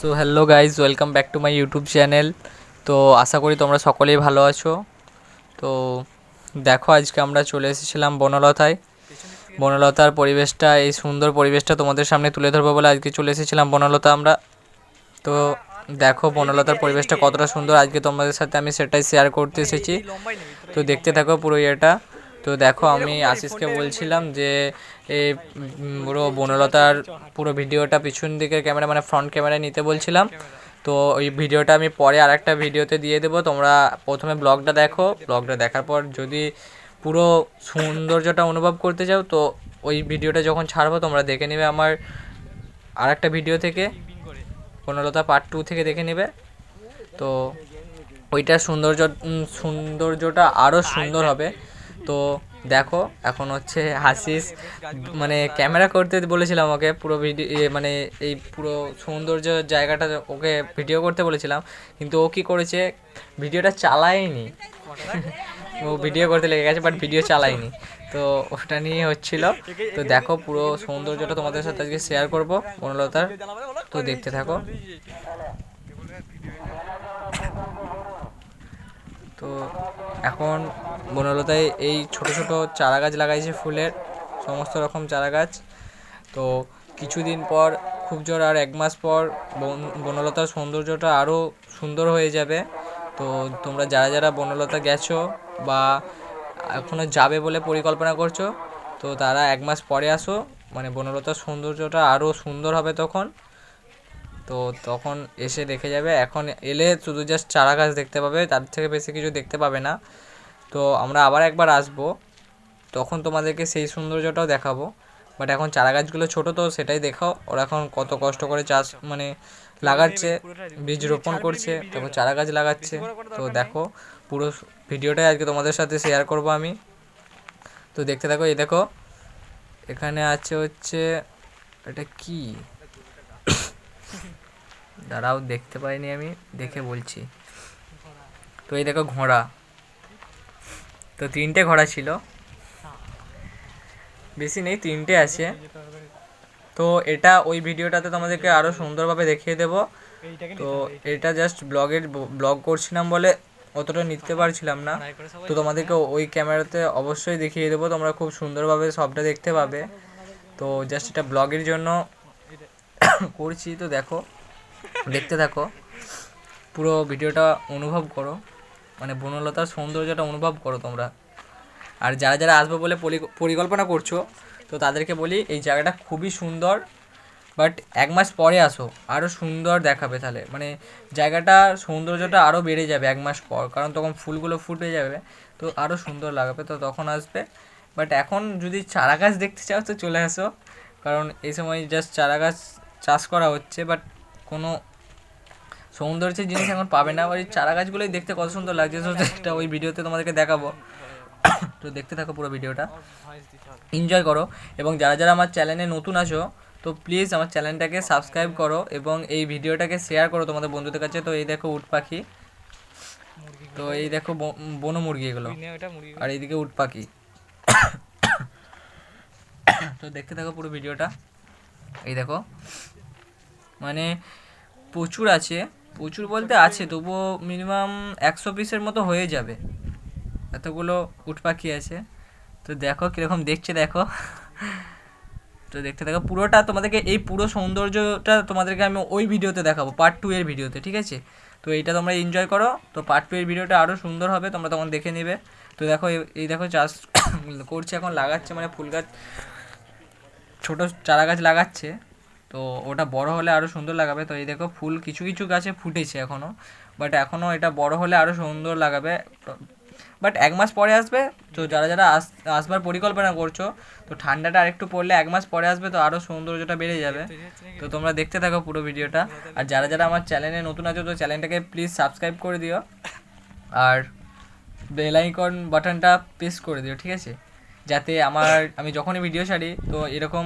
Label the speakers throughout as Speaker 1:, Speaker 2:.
Speaker 1: So hello guys, welcome back to my YouTube channel. তো আশা করি তোমরা সকলেই ভালো আছো। তো দেখো, আজকে আমরা চলে এসেছিলাম বনলতায়। বনলতার পরিবেশটা, এই সুন্দর পরিবেশটা তোমাদের সামনে তুলে ধরবো বলে আজকে চলে এসেছিলাম বনলতা আমরা। তো দেখো বনলতার পরিবেশটা কতটা সুন্দর, আজকে তোমাদের সাথে আমি সেটাই শেয়ার করতে এসেছি। তো দেখতে থাকো পুরো ইয়েটা। তো দেখো, আমি আশিসকে বলছিলাম যে এই পুরো বনলতার পুরো ভিডিওটা পিছন দিকের ক্যামেরা মানে ফ্রন্ট ক্যামেরায় নিতে বলছিলাম। তো ওই ভিডিওটা আমি পরে আরেকটা ভিডিওতে দিয়ে দেবো। তোমরা প্রথমে ব্লগটা দেখো, ব্লগটা দেখার পর যদি পুরো সৌন্দর্যটা অনুভব করতে চাও তো ওই ভিডিওটা যখন ছাড়বো তোমরা দেখে নেবে আমার আরেকটা ভিডিও থেকে, বনলতা পার্ট 2 থেকে দেখে নেবে। তো ওইটার সৌন্দর্যটা আরও সুন্দর হবে। তো দেখো, এখন হচ্ছে হাসিস মানে ক্যামেরা করতে বলেছিলাম ওকে, পুরো ভিডিও মানে এই পুরো সৌন্দর্য জায়গাটা ওকে ভিডিও করতে বলেছিলাম, কিন্তু ও কী করেছে, ভিডিওটা চালায়নি। ও ভিডিও করতে লেগে গেছে বাট ভিডিও চালায়নি। তো ওটা নিয়ে হচ্ছিল। তো দেখো, পুরো সৌন্দর্যটা তোমাদের সাথে আজকে শেয়ার করবো বনলতার। তো দেখতে থাকো। তো এখন বনলতায় এই ছোট ছোট চারা গাছ লাগাইছে, ফুলের সমস্ত রকম চারা গাছ। তো কিছুদিন পর, খুব জোর আর 1 মাস পর বনলতার সৌন্দর্যটা আরও সুন্দর হয়ে যাবে। তো তোমরা যারা যারা বনলতা গেছো বা এখনও যাবে বলে পরিকল্পনা করছো, তো তারা 1 মাস পরে আসো, মানে বনলতার সৌন্দর্যটা আরও সুন্দর হবে তখন। তো তখন এসে দেখে যাবে। এখন এলে শুধু জাস্ট চারা গাছ দেখতে পাবে, তার থেকে বেশি কিছু দেখতে পাবে না। তো আমরা আবার একবার আসবো, তখন তোমাদেরকে সেই সৌন্দর্যটাও দেখাবো। বাট এখন চারা গাছগুলো ছোটো, তো সেটাই দেখাও ওরা এখন কত কষ্ট করে চাষ মানে লাগাচ্ছে, বীজ রোপণ করছে, তারপর চারা গাছ লাগাচ্ছে। তো দেখো, পুরো ভিডিওটাই আজকে তোমাদের সাথে শেয়ার করব আমি। তো দেখতে থাকো। এই দেখো, এখানে আছে হচ্ছে, এটা কি দাঁড়াও, দেখতে পাইনি আমি, দেখে বলছি। তো এই দেখো ঘোড়া, তো 3টে ঘোড়া ছিল, বেশি নেই, 3টে আছে। তো এটা ওই ভিডিওটাতে তোমাদেরকে আরও সুন্দরভাবে দেখিয়ে দেবো। তো এটা জাস্ট ব্লগ করছিলাম বলে অতটা নিতে পারছিলাম না। তো তোমাদেরকে ওই ক্যামেরাতে অবশ্যই দেখিয়ে দেবো, তোমরা খুব সুন্দরভাবে সবটা দেখতে পাবে। তো জাস্ট এটা ব্লগের জন্য করছি। তো দেখো, দেখতে থাকো, পুরো ভিডিওটা অনুভব করো, মানে বনলতার সৌন্দর্যটা অনুভব করো তোমরা। আর যারা যারা আসবে বলে পরিকল্পনা করছো, তো তাদেরকে বলি এই জায়গাটা খুবই সুন্দর, বাট 1 মাস পরে আসো, আরও সুন্দর দেখাবে। তাহলে মানে জায়গাটা সৌন্দর্যটা আরও বেড়ে যাবে 1 মাস পর, কারণ তখন ফুলগুলো ফুটে যাবে, তো আরও সুন্দর লাগবে। তো তখন আসবে। বাট এখন যদি চারা গাছ দেখতে চাও তো চলে আসো, কারণ এই সময় জাস্ট চারা গাছ চাষ করা হচ্ছে, বাট কোনো সৌন্দর্যের জিনিস এখন পাবে না। ওই চারা গাছগুলোই দেখতে কত সুন্দর লাগছে, তো সেটা ওই ভিডিওতে তোমাদেরকে দেখাবো। তো দেখতে থাকো পুরো ভিডিওটা, এনজয় করো। এবং যারা যারা আমার চ্যানেলে নতুন আছো, তো প্লিজ আমার চ্যানেলটাকে সাবস্ক্রাইব করো এবং এই ভিডিওটাকে শেয়ার করো তোমাদের বন্ধুদের কাছে। তো এই দেখো উট পাখি, তো এই দেখো বন মুরগি এগুলো, আর এইদিকে উট পাখি। তো দেখতে থাকো পুরো ভিডিওটা। এই দেখো, মানে প্রচুর আছে, প্রচুর বলতে আছে, তবুও মিনিমাম 100 পিসের মতো হয়ে যাবে, এতগুলো উট পাখি আছে। তো দেখো কীরকম দেখছে, দেখো। তো দেখতে থাকো পুরোটা, তোমাদেরকে এই পুরো সৌন্দর্যটা তোমাদেরকে আমি ওই ভিডিওতে দেখাবো, পার্ট 2 এর ভিডিওতে, ঠিক আছে? তো এইটা তোমরা এনজয় করো। তো পার্ট 2 এর ভিডিওটা আরও সুন্দর হবে, তোমরা তখন দেখে নেবে। তো দেখো, এই দেখো চাষ করছে, এখন লাগাচ্ছে, মানে ফুল গাছ, ছোটো চারা গাছ লাগাচ্ছে। তো ওটা বড় হলে আরও সুন্দর লাগাবে। তো এই দেখো ফুল কিছু কিছু গাছে ফুটেছে এখনও, বাট এখনও এটা বড় হলে আরও সুন্দর লাগাবে। বাট 1 মাস পরে আসবে। তো যারা যারা আসবার পরিকল্পনা করছো, তো ঠান্ডাটা আরেকটু পড়লে 1 মাস পরে আসবে, তো আরও সৌন্দর্যটা বেড়ে যাবে। তো তোমরা দেখতে থাকো পুরো ভিডিওটা। আর যারা যারা আমার চ্যানেলে নতুন আছো, তো চ্যানেলটাকে প্লিজ সাবস্ক্রাইব করে দিও, আর বেল আইকন বাটনটা প্রেস করে দিও, ঠিক আছে? যাতে আমি যখনই ভিডিও ছাড়ি, তো এরকম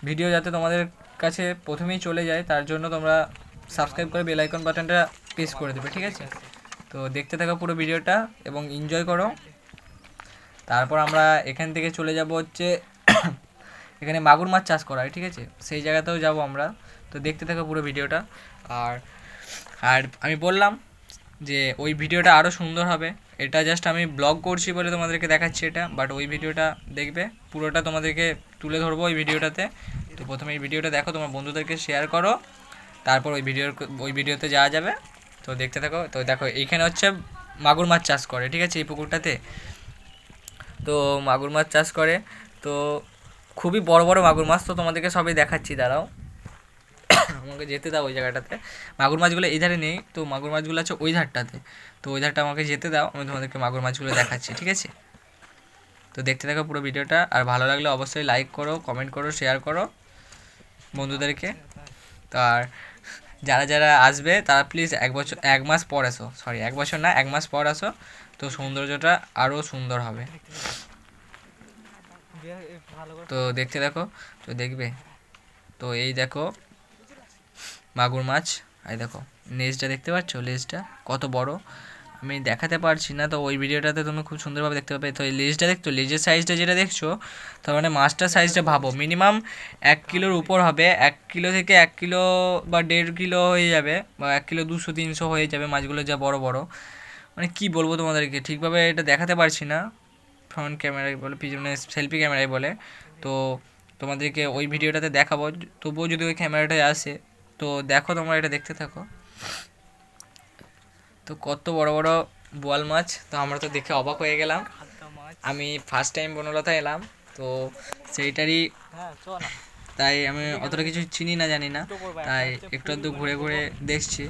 Speaker 1: ভিডিও যাতে তোমাদের কাছে প্রথমেই চলে যায়, তার জন্য তোমরা সাবস্ক্রাইব করে বেল আইকন বাটনটা প্রেস করে দেবে, ঠিক আছে? তো দেখতে থাকো পুরো ভিডিওটা এবং এনজয় করো। তারপর আমরা এখান থেকে চলে যাব হচ্ছে এখানে মাগুর মাছ চাষ করা হয়, ঠিক আছে? সেই জায়গাতেও যাব আমরা। তো দেখতে থাকো পুরো ভিডিওটা। আর আর আমি বললাম যে ওই ভিডিওটা আরও সুন্দর হবে, এটা জাস্ট আমি ব্লগ করছি বলে তোমাদেরকে দেখাচ্ছি এটা, বাট ওই ভিডিওটা দেখবে পুরোটা তোমাদেরকে তুলে ধরবো ওই ভিডিওটাতে। তো প্রথমে এই ভিডিওটা দেখো, তোমার বন্ধুদেরকে শেয়ার করো, তারপর ওই ভিডিওতে যাওয়া যাবে। তো দেখতে থাকো। তো দেখো এইখানে হচ্ছে মাগুর মাছ চাষ করে, ঠিক আছে, এই পুকুরটাতে। তো মাগুর মাছ চাষ করে, তো খুবই বড় বড় মাগুর মাছ। তো তোমাদেরকে সবই দেখাচ্ছি, দাঁড়াও আমাকে যেতে দাও ওই জায়গাটাতে। মাগুর মাছগুলো এই ধারে নেই, তো মাগুর মাছগুলো আছে ওই ধারটাতে। তো ওই ধারটা আমাকে যেতে দাও, আমি তোমাদেরকে মাগুর মাছগুলো দেখাচ্ছি, ঠিক আছে। তো দেখতে থাকো পুরো ভিডিওটা, আর ভালো লাগলে অবশ্যই লাইক করো, কমেন্ট করো, শেয়ার করো বন্ধুদেরকে। তো আর যারা যারা আসবে তারা প্লিজ 1 মাস পর আসো, সরি 1 বছর না, 1 মাস পর আসো। তো সৌন্দর্যটা আরও সুন্দর হবে। তো দেখতে দেখো, তো দেখবে। তো এই দেখো মাগুর মাছ, এই দেখো লেজটা দেখতে পাচ্ছ, লেজটা কত বড়, আমি দেখাতে পারছি না, তো ওই ভিডিওটাতে তুমি খুব সুন্দরভাবে দেখতে পাবে। তো এই লেজটা দেখছো, লেজের সাইজটা যেটা দেখছো, তার মানে মাছটার সাইজটা ভাবো মিনিমাম 1 কিলোর উপর হবে। 1 কিলো থেকে 1 কিলো বা 1.5 কিলো হয়ে যাবে, বা 1 কিলো 200-300 হয়ে যাবে মাছগুলো, যা বড় বড়। মানে কি বলবো তোমাদেরকে, ঠিকভাবে এটা দেখাতে পারছি না, ফ্রন্ট ক্যামেরায় বলে, পিছনে সেলফি ক্যামেরায় বলে। তো তোমাদেরকে ওই ভিডিওটাতে দেখাবো, তবুও যদি ওই ক্যামেরাটায় আসে। তো দেখো তোমরা এটা দেখতে থাকো। তো কত বড় বড় বোয়াল মাছ, তো আমরা তো দেখে অবাক হয়ে গেলাম। আমি ফার্স্ট টাইম বনলতা এলাম, তো সেইটারই, তাই আমি অতটা কিছু চিনি না, জানি না, তাই একটু আধটু ঘুরে ঘুরে দেখছি।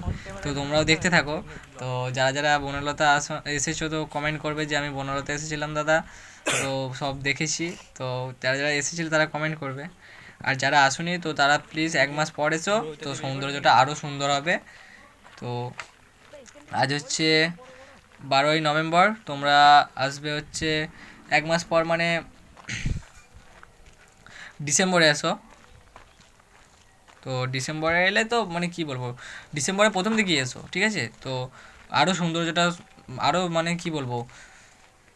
Speaker 1: তো তোমরাও দেখতে থাকো। তো যারা যারা বনলতা এসেছো, তো কমেন্ট করবে যে আমি বনলতা এসেছিলাম দাদা, তো সব দেখেছি। তো যারা যারা এসেছিল তারা কমেন্ট করবে, আর যারা আসুনি তো তারা প্লিজ 1 মাস পর এসো, তো সৌন্দর্যটা আরও সুন্দর হবে। তো আজ হচ্ছে 12ই নভেম্বর, তোমরা আসবে হচ্ছে 1 মাস পর, মানে ডিসেম্বরে এসো। তো ডিসেম্বরে এলে তো মানে কি বলবো, ডিসেম্বরের প্রথম দিকেই এসো, ঠিক আছে। তো আরও সৌন্দর্যটা, আরও মানে কি বলবো,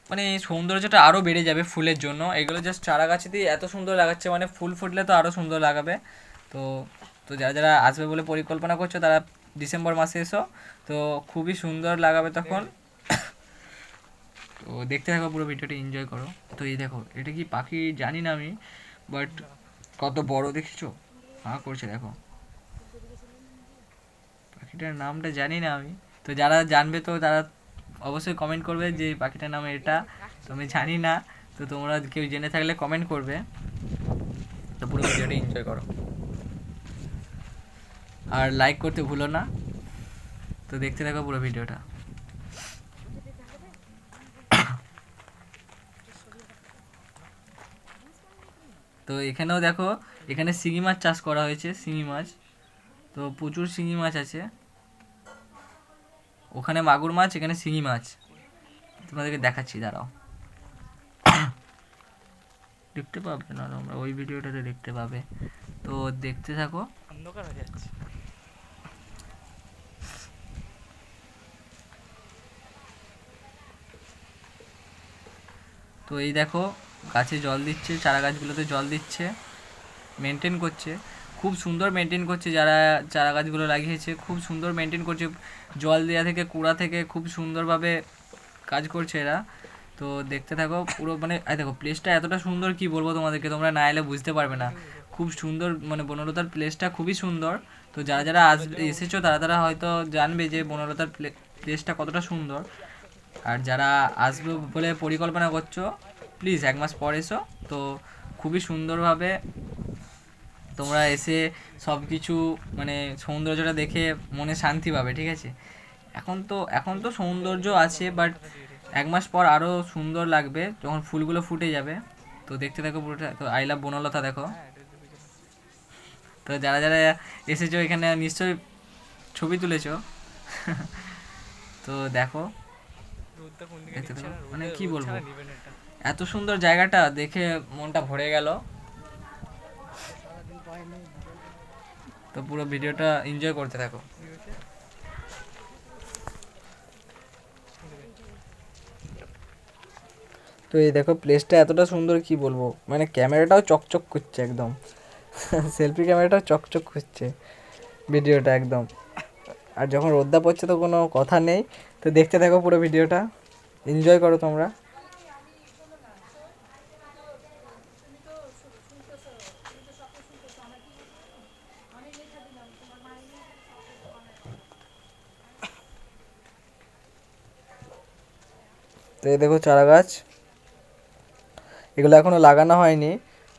Speaker 1: মানে সৌন্দর্যটা আরও বেড়ে যাবে ফুলের জন্য। এগুলো জাস্ট চারা গাছেতেই এত সুন্দর লাগাচ্ছে, মানে ফুল ফুটলে তো আরও সুন্দর লাগাবে। তো তো যারা যারা আসবে বলে পরিকল্পনা করছো, তারা ডিসেম্বর মাসে এসো, তো খুবই সুন্দর লাগাবে তখন। তো দেখতে থাকো পুরো ভিডিওটা, এনজয় করো। তো এই দেখো এটা কি পাখি জানি না আমি, বাট কত বড় দেখেছো, হ্যাঁ করছে দেখো, পাখিটার নামটা জানি না আমি। তো যারা জানবে তো তারা অবশ্যই কমেন্ট করবে যে পাখিটার নাম এটা, তো আমি জানি না। তো তোমরা কেউ জেনে থাকলে কমেন্ট করবে। তো পুরো ভিডিওটা এনজয় করো, আর লাইক করতে ভুলো না। তো দেখতে থাকো পুরো ভিডিওটা। তো এখানেও দেখো, এখানে শিঙি মাছ চাষ করা হয়েছে, শিঙি মাছ। তো প্রচুর শিঙি মাছ আছে, ওখানে মাগুর মাছ, এখানে শিঙি মাছ। তোমাদেরকে দেখাচ্ছি, দাঁড়াও, দেখতে পাবে না তোমরা, ওই ভিডিওটাতে দেখতে পাবে। তো দেখতে থাকো। অন্ধকার হয়ে যাচ্ছে। তো এই দেখো গাছে জল দিচ্ছে, চারা গাছগুলোতে জল দিচ্ছে, মেনটেন করছে, খুব সুন্দর মেনটেন করছে। যারা চারা গাছগুলো লাগিয়েছে খুব সুন্দর মেনটেন করছে, জল দেওয়া থেকে কুড়া থেকে খুব সুন্দরভাবে কাজ করছে এরা। তো দেখতে থাকো পুরো, মানে দেখো প্লেসটা এতটা সুন্দর, কি বলবো তোমাদেরকে, তোমরা না এলে বুঝতে পারবে না। খুব সুন্দর, মানে বনলতার প্লেসটা খুবই সুন্দর। তো যারা যারা এসেছো তারা তারা হয়তো জানবে যে বনলতার প্লেসটা কতটা সুন্দর। আর যারা আসবে বলে পরিকল্পনা করছো, প্লিজ 1 মাস পর এসো, তো খুবই সুন্দরভাবে তোমরা এসে সব কিছু, মানে সৌন্দর্যটা দেখে মনে শান্তি পাবে, ঠিক আছে। এখন তো সৌন্দর্য আছে, বাট 1 মাস পর আরও সুন্দর লাগবে যখন ফুলগুলো ফুটে যাবে। তো দেখতে থাকো পুরোটা। তো আই লাভ বনলতা দেখো। তো যারা যারা এসেছো এখানে নিশ্চয়ই ছবি তুলেছো। তো দেখো, দেখতে থাকো, মানে কি বলবো, এত সুন্দর জায়গাটা দেখে মনটা ভরে গেল। তো পুরো ভিডিওটা এনজয় করতে থাকো। তো এই দেখো প্লেসটা এতটা সুন্দর, কি বলবো, মানে ক্যামেরাটাও চকচক করছে একদম। সেলফি ক্যামেরাটা চকচক করছে ভিডিওটা একদম। আর যখন রোদ্দা পড়ছে তো কোনো কথা নেই। তো দেখতে থাকো পুরো ভিডিওটা, এনজয় করো তোমরা। তো এই দেখো চারা গাছ, এগুলো এখনো লাগানো হয়নি,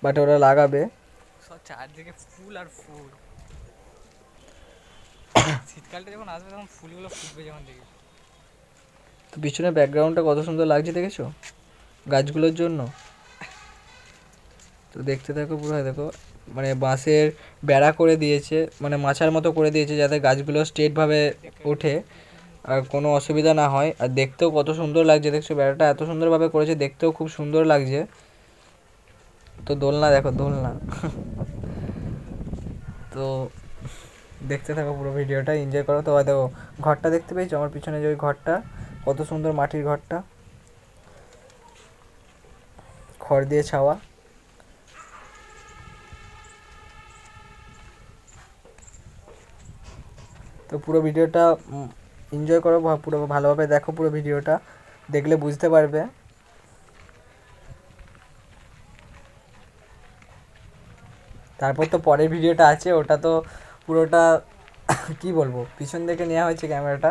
Speaker 1: বাট ওরা লাগাবে। সব চারদিকে ফুল আর ফুল। শীতকালটা যখন আসবে তখন ফুলগুলো ফুটবে যখন দেখি। তো পিছনে ব্যাকগ্রাউন্ডটা কত সুন্দর লাগছে দেখেছো গাছগুলোর জন্য। তো দেখতে থাকো পুরো, দেখো মানে বাঁশের বেড়া করে দিয়েছে, মানে মাচার মতো করে দিয়েছে যাতে গাছগুলো স্ট্রেটভাবে ওঠে আর কোনো অসুবিধা না হয়। আর দেখতেও কত সুন্দর লাগছে দেখছো, বেড়াটা এত সুন্দরভাবে করেছে, দেখতেও খুব সুন্দর লাগছে। তো দোলনা দেখো, দোলনা। তো দেখতে থাকো পুরো ভিডিওটা, এনজয় করো। তো দেখো ঘরটা দেখতে পেয়েছো আমার পিছনে, যে ওই ঘরটা কত সুন্দর, মাটির ঘরটা, খড় দিয়ে ছাওয়া। তো পুরো ভিডিওটা এনজয় করো, পুরো ভালোভাবে দেখো, পুরো ভিডিওটা দেখলে বুঝতে পারবে। তারপর তো পরের ভিডিওটা আছে, ওটা তো পুরোটা কি বলবো, পিছন থেকে নেওয়া হয়েছে ক্যামেরাটা,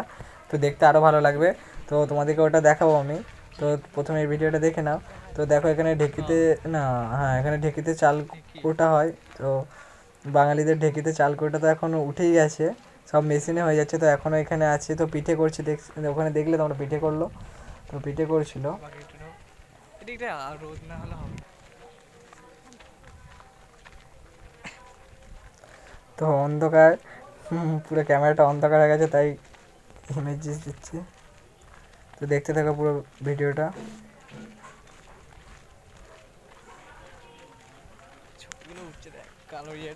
Speaker 1: তো দেখতে আরও ভালো লাগবে। তো তোমাদেরকে ওটা দেখাবো আমি। তো প্রথমে এই ভিডিওটা দেখে নাও। তো দেখো এখানে ঢেকিতে, না হ্যাঁ এখানে ঢেকিতে চাল কোটা হয়। তো বাঙালিদের ঢেকিতে চাল কোটা তো এখনও উঠেই গেছে, সব মেশিনে হয়ে যাচ্ছে। তো এখনও এখানে আছে, তো পিঠে করছে, ওখানে দেখলে তোমরা পিঠে করলো, তো পিঠে করছিল। রোদ না হলে হবে। তো অন্ধকার, পুরো ক্যামেরাটা অন্ধকার হয়ে গেছে, তাই ইমেজেস দিচ্ছে। তো দেখতে থাকো পুরো ভিডিওটা।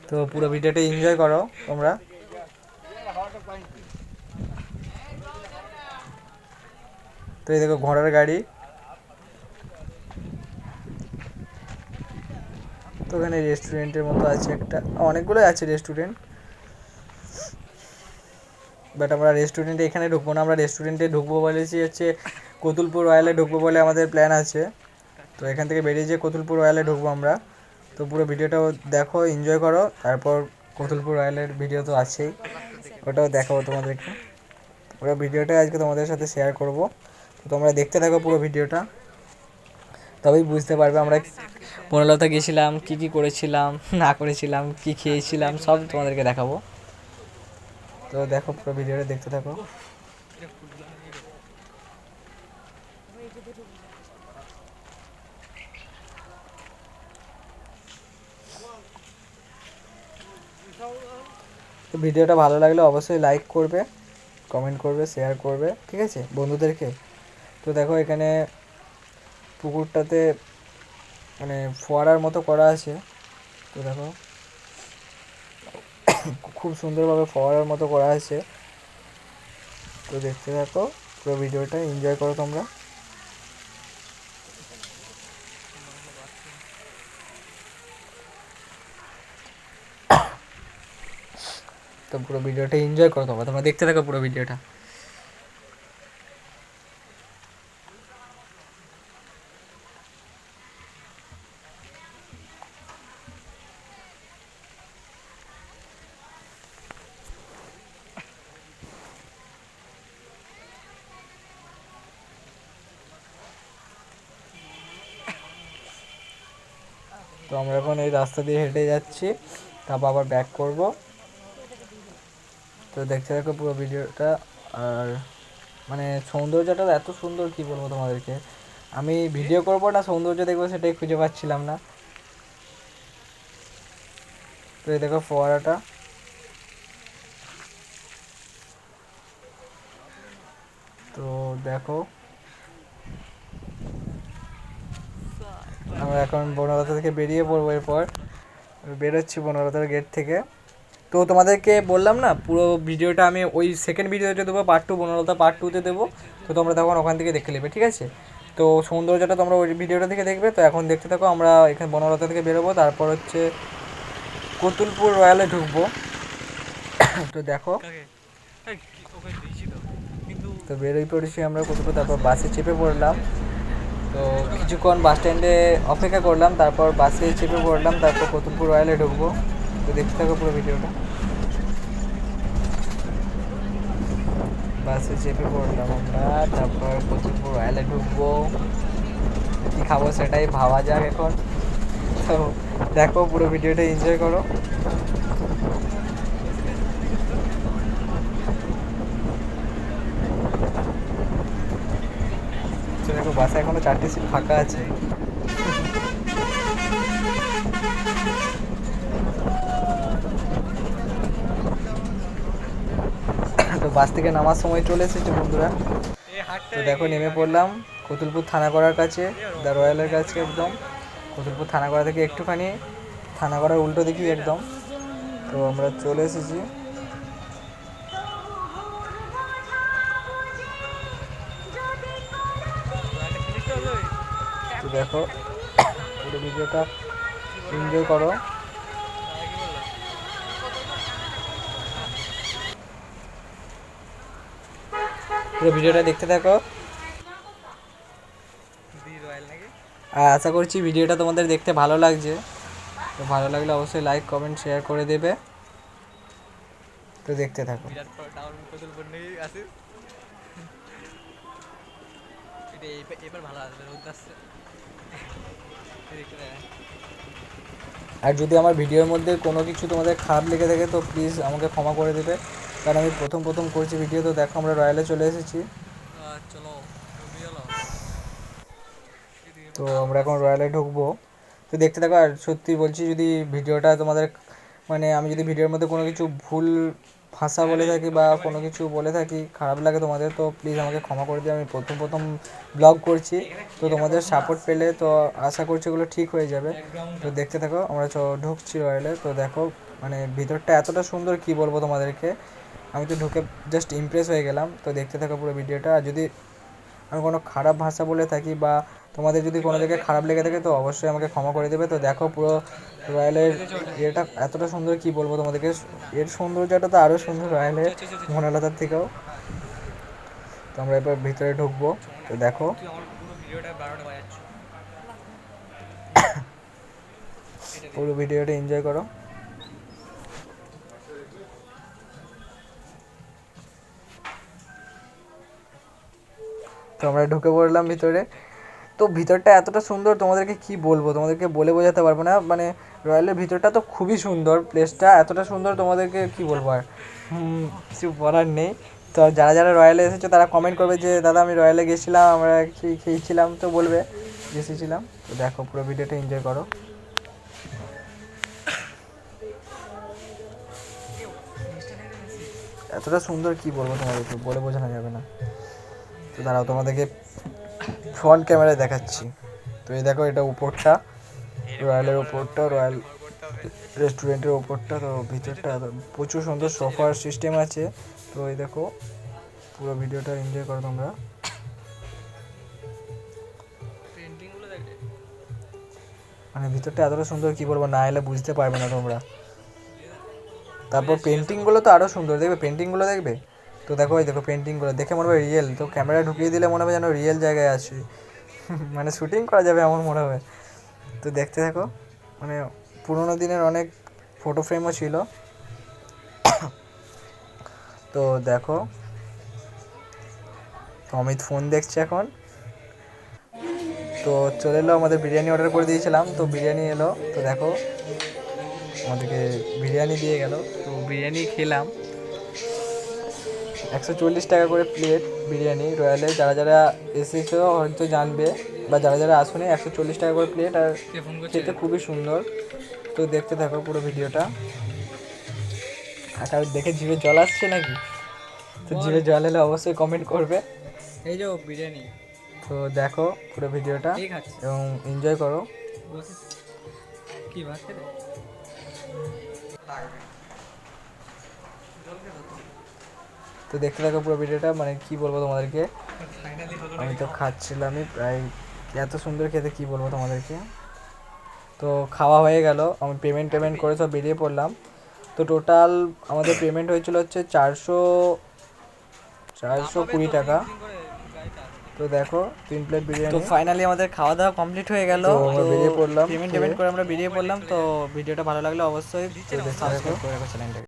Speaker 1: তো পুরো ভিডিওটা এনজয় করো তোমরা। তো এই দেখো ঘোড়ার গাড়ি। তো ওখানে রেস্টুরেন্টের মতো আছে একটা, অনেকগুলোই আছে রেস্টুরেন্ট, বাট আমরা রেস্টুরেন্টে এখানে ঢুকবো না। আমরা রেস্টুরেন্টে ঢুকবো বলেছি হচ্ছে কতুলপুর রয়্যালে ঢুকবো বলে আমাদের প্ল্যান আছে। তো এখান থেকে বেরিয়ে যেয়ে কতুলপুর রয়্যালে ঢুকবো আমরা। তো পুরো ভিডিওটাও দেখো, এনজয় করো। তারপর কতুলপুর রয়্যালের ভিডিও তো আছেই, ওটাও দেখাবো তোমাদেরকে। পুরো ভিডিওটা আজকে তোমাদের সাথে শেয়ার করব। তো তোমরা দেখতে থাকো পুরো ভিডিওটা, তবেই বুঝতে পারবে আমরা বনলতা গেছিলাম, কি কি করেছিলাম না করেছিলাম, কি খেয়েছিলাম, সব তোমাদেরকে দেখাবো। তো দেখো পুরো ভিডিওটা দেখতে থাকো। তো ভিডিওটা ভালো লাগলে অবশ্যই লাইক করবে, কমেন্ট করবে, শেয়ার করবে, ঠিক আছে বন্ধুদেরকে। তো দেখো এখানে পুকুরটাতে মানে ফোয়ারার মতো করা আছে। তো দেখো খুব সুন্দরভাবে ফোয়ারার মতো করা আছে। তো দেখতে থাকো পুরো ভিডিওটা, এনজয় করো তোমরা। তো পুরো ভিডিওটা এনজয় করো তোমরা, তোমরা দেখতে থাকো পুরো ভিডিওটা। তো আমরা এখন এই রাস্তা দিয়ে হেঁটে যাচ্ছি, তারপর আবার ব্যাক করব। তো দেখতে থাকো পুরো ভিডিওটা। আর মানে সৌন্দর্যটা এত সুন্দর, কি বলবো তোমাদেরকে, আমি ভিডিও করব না সৌন্দর্য দেখবো সেটাই খুঁজে পাচ্ছিলাম না। তো এই দেখো ফোয়ারাটা। তো দেখো আমরা এখন বনলতা থেকে বেরিয়ে পড়বো, এরপর বেরোচ্ছি বনলতার গেট থেকে। তো তোমাদেরকে বললাম না পুরো ভিডিওটা আমি ওই সেকেন্ড ভিডিওতে দেবো, পার্ট 2, বনলতা পার্ট 2তে দেবো। তো তোমরা তখন ওখান থেকে দেখে নেবে, ঠিক আছে। তো সৌন্দর্যটা তোমরা ওই ভিডিওটা থেকে দেখবে। তো এখন দেখতে থাকো, আমরা এখানে বনলতা থেকে বেরোবো, তারপর হচ্ছে কতুলপুর রয়্যালে ঢুকবো। তো দেখো, তো বেরোই পড়েছি আমরা কতুলপুর, তারপর বাসে চেপে পড়লাম। তো কিছুক্ষণ বাস স্ট্যান্ডে অপেক্ষা করলাম, তারপর বাসে চেপে পড়লাম, তারপর কতুলপুর রয়্যালে ঢুকবো। তো দেখতে থাকো পুরো ভিডিওটা। বাসে চেপে পড়লাম আমরা, তারপর কতুলপুর রয়্যালে ঢুকবো। কী খাবো সেটাই ভাবা যাক এখন। তো দেখো পুরো ভিডিওটা এনজয় করো। দেখো বাসে এখনো 4টে সিট ফাঁকা আছে। তো বাস থেকে নামার সময় চলে এসেছে বন্ধুরা। তো দেখো নেমে পড়লাম কতুলপুর থানাগড়ার কাছে, দ্য রয়্যালের কাছে একদম। কতুলপুর থানাগড়া থেকে একটুখানি, থানাগড়ার উল্টো দিকে একদম। তো আমরা চলে এসেছি। তো দেখো পুরো ভিডিওটা এনজয় করো। পুরো ভিডিওটা দেখতে থাকো। আর আশা করছি ভিডিওটা তোমাদের দেখতে ভালো লাগছে। তো ভালো লাগলে অবশ্যই লাইক কমেন্ট শেয়ার করে দেবে। তো দেখতে থাকো। আর যদি আমার ভিডিওর মধ্যে কোনো কিছু তোমাদের খারাপ লেগে থাকে তো প্লিজ আমাকে ক্ষমা করে দেবে, কারণ আমি প্রথম করছি ভিডিও। তো দেখো আমরা রয়্যালে চলে এসেছি। তো আমরা এখন রয়্যালে ঢুকবো। তো দেখতে থাকো। আর সত্যি বলছি, যদি ভিডিওটা তোমাদের মানে আমি যদি ভিডিওর মধ্যে কোনো কিছু ভুল ভাষা বলে থাকি বা কোনো কিছু বলে থাকি, খারাপ লাগে তোমাদের, তো প্লিজ আমাকে ক্ষমা করে দিও। আমি প্রথম ব্লগ করছি, তো তোমাদের সাপোর্ট পেলে তো আশা করছি এগুলো ঠিক হয়ে যাবে। তো দেখতে থাকো, আমরা ঢুকছি রয়্যালে। তো দেখো মানে ভিতরটা এতটা সুন্দর, কি বলবো তোমাদেরকে। আমি তো ঢুকে জাস্ট ইমপ্রেস হয়ে গেলাম। তো দেখতে থাকো পুরো ভিডিওটা। আর যদি আমি কোনো খারাপ ভাষা বলে থাকি বা তোমাদের যদি কোনো জায়গায় খারাপ লেগে থাকে তো অবশ্যই আমাকে ক্ষমা করে দেবে। তো দেখো পুরো রয়্যালের এটা এতটা সুন্দর, কি বলবো তোমাদেরকে। এর সৌন্দর্যটা তো আরও সুন্দর রয়্যালের বনলতার থেকেও। তো আমরা এবার ভিতরে ঢুকবো। তো দেখো পুরো ভিডিওটা এনজয় করো। তো আমরা ঢুকে পড়লাম ভিতরে। তো ভিতরটা এতটা সুন্দর, তোমাদেরকে কি বলবো, তোমাদেরকে বলে বোঝাতে পারবো না। মানে রয়্যালের ভিতরটা তো খুবই সুন্দর, প্লেসটা এতটা সুন্দর, তোমাদেরকে কি বলবো আর কিছু বলার নেই। তো যারা যারা রয়্যালে এসেছো তারা কমেন্ট করবে যে দাদা আমি রয়্যালে গেছিলাম, আমরা খেয়েছিলাম, তো বলবে এসেছিলাম। তো দেখো পুরো ভিডিওটা এনজয় করো। এতটা সুন্দর, কি বলবো তোমাদেরকে, বলে বোঝানো যাবে না। তো দাঁড়াও তোমাদেরকে ফ্রন্ট ক্যামেরায় দেখাচ্ছি। তো এই দেখো এটা উপরটা, রয়্যালের উপরটা, রয়্যাল রেস্টুরেন্টের উপরটা। তো ভিতরটা প্রচুর সুন্দর, সোফার সিস্টেম আছে। তো এই দেখো পুরো ভিডিওটা এনজয় করো তোমরা। মানে ভিতরটা এতটা সুন্দর, কি বলবো, না এলে বুঝতে পারবে না তোমরা। তারপর পেন্টিংগুলো তো আরও সুন্দর, দেখবে পেন্টিংগুলো দেখবে। তো দেখো এই দেখো পেন্টিংগুলো দেখে মনে হবে রিয়েল। তো ক্যামেরা ঢুকিয়ে দিলে মনে হবে যেন রিয়েল জায়গায় আছি, মানে শ্যুটিং করা যাবে এমন মনে হবে। তো দেখতে থাকো। মানে পুরোনো দিনের অনেক ফটো ফ্রেমও ছিল। তো দেখো, তো অমিত ফোন দেখছে এখন। তো চলে এলো, আমাদের বিরিয়ানি অর্ডার করে দিয়েছিলাম, তো বিরিয়ানি এলো। তো দেখো আমাদেরকে বিরিয়ানি দিয়ে গেল। তো বিরিয়ানি খেলাম। 140 টাকা করে প্লেট বিরিয়ানি রয়্যালে। যারা যারা এসেছো হয়তো জানবে, বা যারা যারা আসুনি, 140 টাকা করে প্লেট। আর খেতে খুবই সুন্দর। তো দেখতে থাকো পুরো ভিডিওটা। আর দেখে জিভে জল আসছে নাকি? তো জিভে জল এলে অবশ্যই কমেন্ট করবে। এই যে বিরিয়ানি। তো দেখো পুরো ভিডিওটা এবং এনজয় করো। তো দেখতে থাকো পুরো ভিডিওটা। মানে কি বলবো তোমাদেরকে, আমি তো খাচ্ছিলামই প্রায়, এত সুন্দর খেতে, কি বলবো তোমাদেরকে। তো খাওয়া হয়ে গেল, আমি পেমেন্ট করে সব বেরিয়ে পড়লাম। তো টোটাল আমাদের পেমেন্ট হয়েছিল হচ্ছে 420 টাকা। তো দেখো 3 প্লেট বিরিয়ানি। তো ফাইনালি আমাদের খাওয়া দাওয়া কমপ্লিট হয়ে গেল, তো বেরিয়ে পড়লাম, পেমেন্ট করে আমরা বেরিয়ে পড়লাম। তো ভিডিওটা ভালো লাগলে অবশ্যই সাবস্ক্রাইব করে রাখো চ্যানেলটাকে।